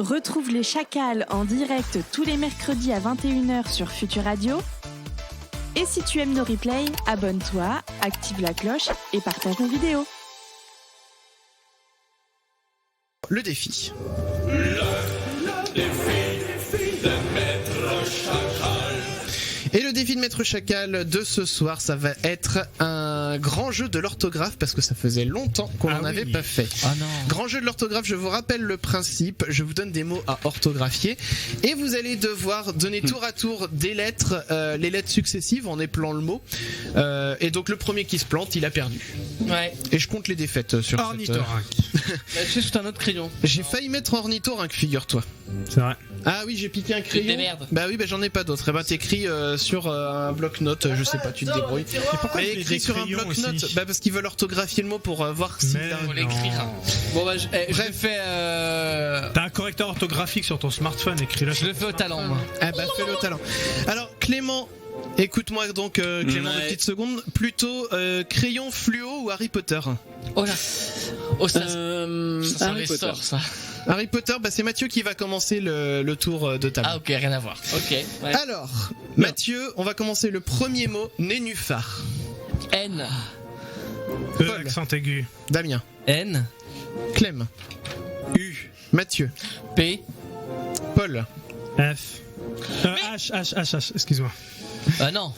Retrouve les Chacals en direct tous les mercredis à 21h sur Futur Radio. Et si tu aimes nos replays, abonne-toi, active la cloche et partage nos vidéos. Le défi. Le défi de Maître Chacal. Et le défi de Maître Chacal de ce soir, ça va être un grand jeu de l'orthographe parce que ça faisait longtemps qu'on n'en avait pas fait. Ah non. Grand jeu de l'orthographe, je vous rappelle le principe, je vous donne des mots à orthographier et vous allez devoir donner tour à tour des lettres, les lettres successives en épelant le mot. Et donc le premier qui se plante, il a perdu. Ouais. Et je compte les défaites sur Ornithorynque. Je suis un autre crayon. J'ai failli mettre ornithorynque, figure-toi. C'est vrai. Ah oui, j'ai piqué un Des crayon. merdes. Bah oui, bah j'en ai pas d'autres. Et bah t'écris sur un bloc-notes, je sais pas, tu te débrouilles. Pourquoi Mais il écris des sur un crayons bloc-notes, aussi bah parce qu'ils veulent orthographier le mot pour voir si. Mais Faut non. l'écrire. Bon bah je le fais T'as un correcteur orthographique sur ton smartphone, écris-le. je le fais au talent moi. Ah bah fais-le au talent. Alors Clément, écoute-moi donc Clément Ouais. de petites secondes. Plutôt crayon fluo ou Harry Potter? Oh là. Oh ça sent Harry les Potter. sorts ça. Harry Potter, bah c'est Mathieu qui va commencer le tour de table. Ah ok, rien à voir. Ok. Ouais. Alors, Mathieu, on va commencer le premier mot, nénuphar. N. Paul. Accent aigu. Damien. N. Clem. U. Mathieu. P. Paul. F. H, excuse-moi. Ah non.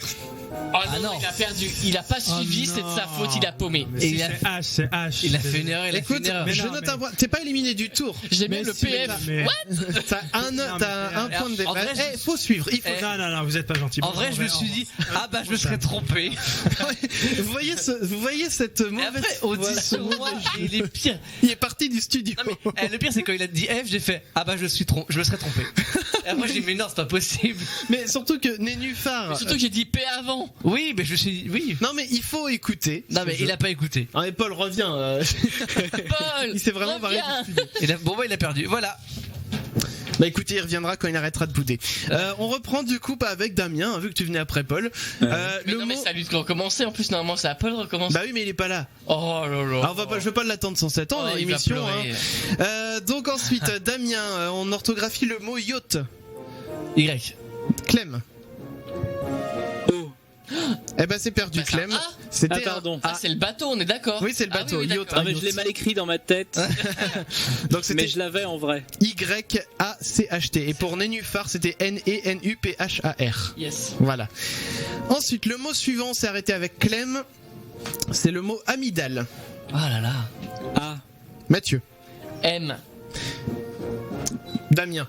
Ah non. Il a perdu. Il a pas suivi, non. c'est de sa faute, il a paumé. Mais Et si il a, c'est H, c'est H. il a fait une erreur, il a fait Écoute, une erreur. mais je non, note mais- un point. T'es pas éliminé du tour. J'ai mis Mais le si, PF. mais- T'as un point de en débat. vrai, Faut suivre. Il faut. Non, vous êtes pas gentil. En vrai, je me suis dit, ah bah je me serais trompé. Vous voyez cette Et mauvaise après, on voix, dit ce sur moi, mauvais jeu. il est pire. Il est parti du studio. Non mais le pire c'est quand il a dit F, j'ai fait ah bah je me serais trompé. Et après j'ai dit mais non c'est pas possible. Mais surtout que nénuphar. Surtout que j'ai dit P avant. Oui mais je me suis dit oui. Non mais il faut écouter. Non ce mais jeu. il a pas écouté. Ah, mais Paul revient. Paul. Il s'est vraiment barré reviens. du studio. Et là, bon bah il a perdu. Voilà. Bah écoutez, il reviendra quand il arrêtera de bouder. On reprend du coup pas avec Damien, hein, vu que tu venais après Paul. Mais Le non mais mot. c'est à lui de recommencer en plus normalement c'est à Paul de recommencer. Bah oui, mais il est pas là. Oh là là. Alors, je vais pas l'attendre 107 ans, Oh, il va l'émission. pleurer. Donc ensuite, Damien, on orthographie le mot yacht. Y. Clem. O. Eh ben c'est perdu, Bah, c'est un Clem. A. C'était Ah, pardon. Ah c'est le bateau on est d'accord. Oui, c'est le bateau, oui, yacht. d'accord. Ah, mais je l'ai mal écrit dans ma tête. Donc c'était Mais je l'avais en vrai. Y-A-C-H-T. Et pour nénuphar, c'était N-E-N-U-P-H-A-R. Yes. Voilà. Ensuite, le mot suivant, on s'est arrêté avec Clem. C'est le mot amygdale. Oh là là. A. Mathieu. M. Damien.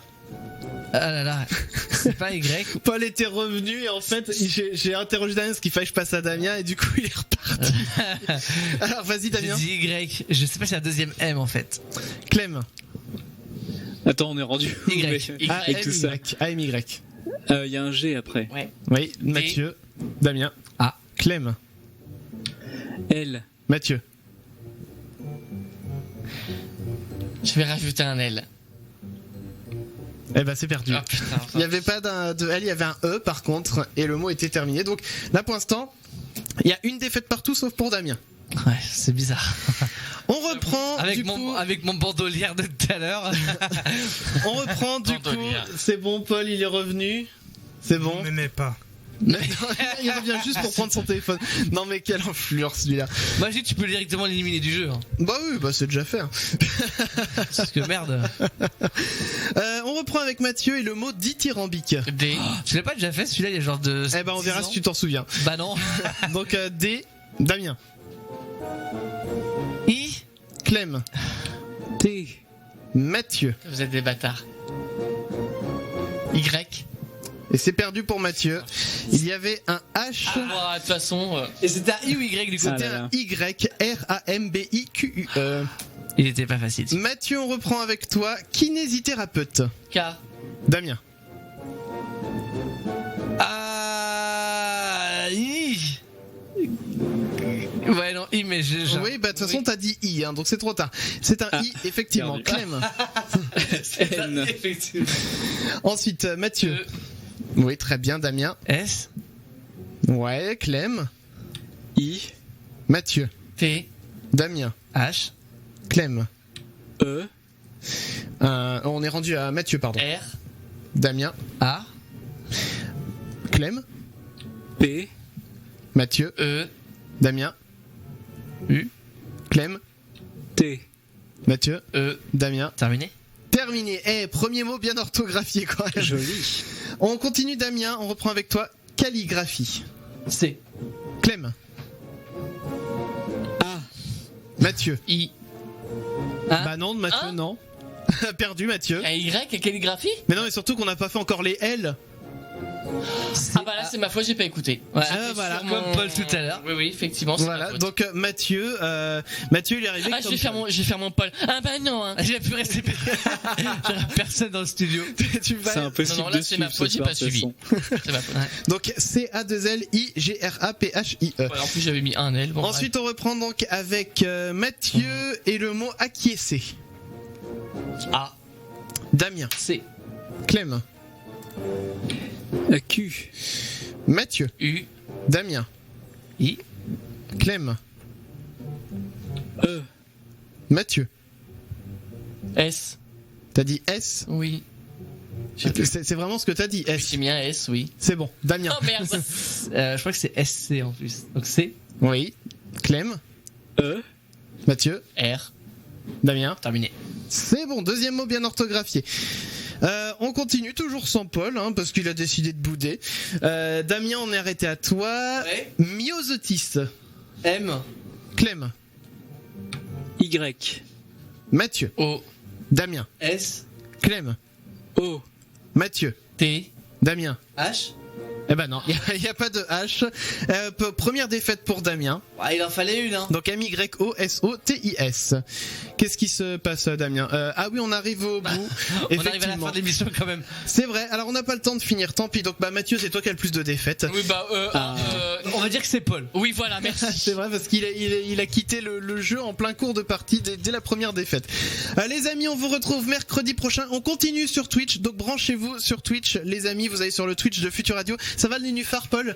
Ah là là. C'est pas Y. Paul était revenu et en fait, j'ai interrogé Damien ce qu'il fallait que je passe à Damien et du coup, il est reparti. Alors, vas-y, J'ai Damien. dit Y. Je sais pas si c'est la deuxième M en fait. Clem. Attends, on est rendu. où, Y. mais- Y. Avec tout ça. A-M-Y. Il y a un G après. Ouais. Oui, Mathieu. Damien. A. Clem. L. Mathieu. Je vais rajouter un L. Eh ben, c'est perdu. Ah putain. Il n'y avait pas de L, il y avait un E par contre, et le mot était terminé. Donc là pour l'instant, il y a une défaite partout sauf pour Damien. Ouais, c'est bizarre. On reprend Avec du mon coup, avec mon bandolière de tout à l'heure. on reprend du coup. Bandolière. C'est bon, Paul, il est revenu. C'est bon. On m'aimait pas. Mais non, il revient juste pour prendre son téléphone. Non mais quelle enflure celui-là. Moi je dis tu peux directement l'éliminer du jeu. Hein. Bah oui, bah c'est déjà fait. Hein. Parce que merde. On reprend avec Mathieu et le mot dithyrambique. D. Je l'ai pas déjà fait celui-là il y a genre de. Eh ben on 10 verra ans. si tu t'en souviens. Bah non. Donc D, Damien. I. Clem. T. Mathieu. Vous êtes des bâtards. Y. Et c'est perdu pour Mathieu. Il y avait un H. Ah, de toute façon. Et c'était un I ou Y du coup. C'était là un là. Y-R-A-M-B-I-Q-U-E. Il était pas facile. Mathieu, on reprend avec toi. Kinésithérapeute. K. Damien. Ah. I. Ouais non I mais je. Oui, bah de toute façon, t'as dit I, hein, donc c'est trop tard. C'est un I, effectivement. perdu. Clem. N. Effectivement. Ensuite, Mathieu. E. Oui, très bien, Damien. S. Ouais, Clem. I. Mathieu. T. Damien. H. Clem. E. On est rendu à Mathieu, pardon. R. Damien. A. Clem. P. Mathieu. E. Damien. U. Clem. T. Mathieu. E. Damien. Terminé. Terminé. Premier mot bien orthographié quand même. Joli. On continue Damien, on reprend avec toi. Calligraphie. C. Clem. A. Mathieu. I. Hein Bah non, Mathieu, Hein non. Perdu Mathieu. Y et calligraphie. Mais non, mais surtout qu'on n'a pas fait encore les L. Ah bah là c'est ma faute, j'ai pas écouté. Ouais, Ah, voilà. comme Paul tout à l'heure. Oui oui effectivement. C'est ma Voilà, faute. donc Mathieu, il est arrivé. Ah je vais faire mon Paul. Ah bah non. Hein. J'ai pu rester. Personne dans le studio. tu vas... C'est impossible Non, là de c'est ma suivre faute, ce j'ai soir, pas de toute suivi. façon. C'est ma faute. Donc CADLIGRAPHIE. Ouais, en plus j'avais mis un L. Bon, Ensuite, on reprend donc avec Mathieu et le mot acquiescer. bref. A. Damien. C. Clem. Q. Mathieu. U. Damien. I. Clem. E. Mathieu. S. T'as dit S. Oui. C'est vraiment ce que t'as dit, S. J'ai mis un S oui. C'est bon, Damien. Oh merde. Je crois que c'est SC en plus. Donc C. Oui. Clem. E. Mathieu. R. Damien. Terminé. C'est bon, deuxième mot bien orthographié. On continue, toujours sans Paul, hein, parce qu'il a décidé de bouder. Damien, on est arrêté à toi. Ouais. Myosotis. M. Clem. Y. Mathieu. O. Damien. S. Clem. O. Mathieu. T. Damien. H. Eh ben non, il n'y a pas de H. Première défaite pour Damien. Ouais, il en fallait une hein. Donc MYOSOTIS. Qu'est-ce qui se passe, Damien? Ah oui, on arrive au bout. On arrive à la fin de l'émission quand même. C'est vrai. Alors on n'a pas le temps de finir. Tant pis. Donc Mathieu, c'est toi qui as le plus de défaites. Oui bah on va dire que c'est Paul. Oui voilà merci. C'est vrai parce qu'il a quitté le jeu en plein cours de partie dès la première défaite. Les amis, on vous retrouve mercredi prochain. On continue sur Twitch. Donc branchez-vous sur Twitch, les amis. Vous allez sur le Twitch de Futur Radio. Ça va le nénuphar, Paul?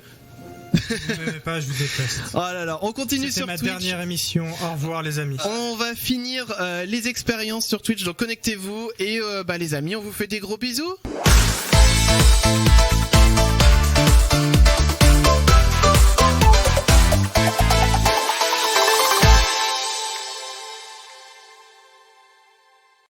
Ne m'aimez pas, je vous déteste. Oh là là, on continue C'était sur ma Twitch. dernière émission. Au revoir les amis. On va finir les expériences sur Twitch, donc connectez-vous et les amis, on vous fait des gros bisous.